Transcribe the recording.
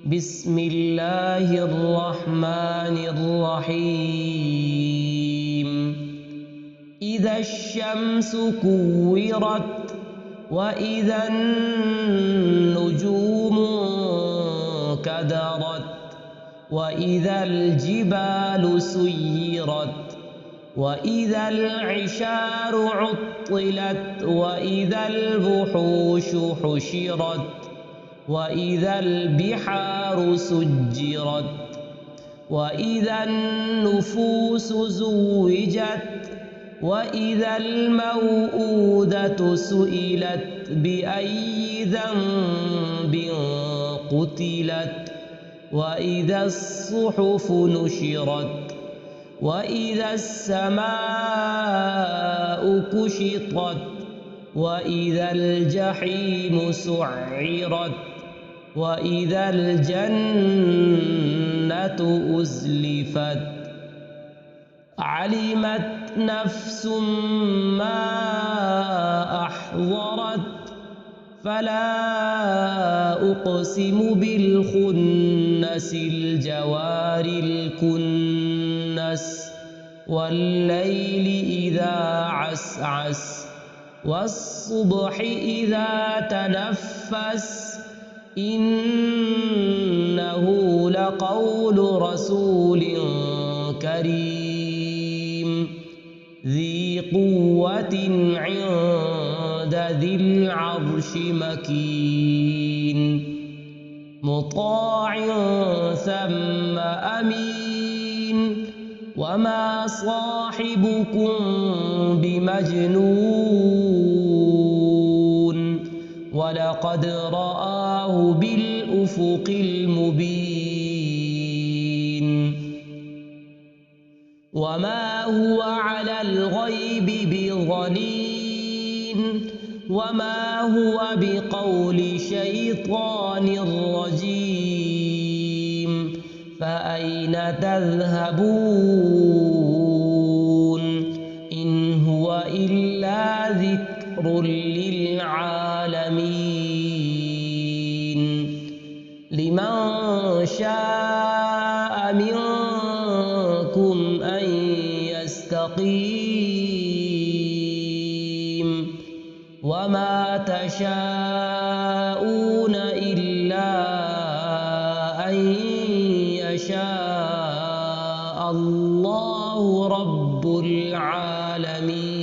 بسم الله الرحمن الرحيم. إذا الشمس كورت وإذا النجوم كدرت وإذا الجبال سيرت وإذا العشار عطلت وإذا الوحوش حشرت وإذا البحار سجرت وإذا النفوس زوجت وإذا الموءودة سئلت بأي ذنب قتلت وإذا الصحف نشرت وإذا السماء كشطت وإذا الجحيم سعرت وإذا الجنة أزلفت علمت نفس ما أحضرت فلا أقسم بالخنس الجوار الكنس والليل إذا عسعس والصبح إذا تنفس إنه لقول رسول كريم ذي قوة عند ذي العرش مكين مطاع ثم أمين وما صاحبكم بمجنون ولقد رآه بالأفق المبين وما هو على الغيب بضنين وما هو بقول شيطان رجيم فأين تذهبون إن هو إلا ذكر للعالمين لمن شاء منكم أن يستقيم وما تشاءون إلا أن يشاء الله رب العالمين.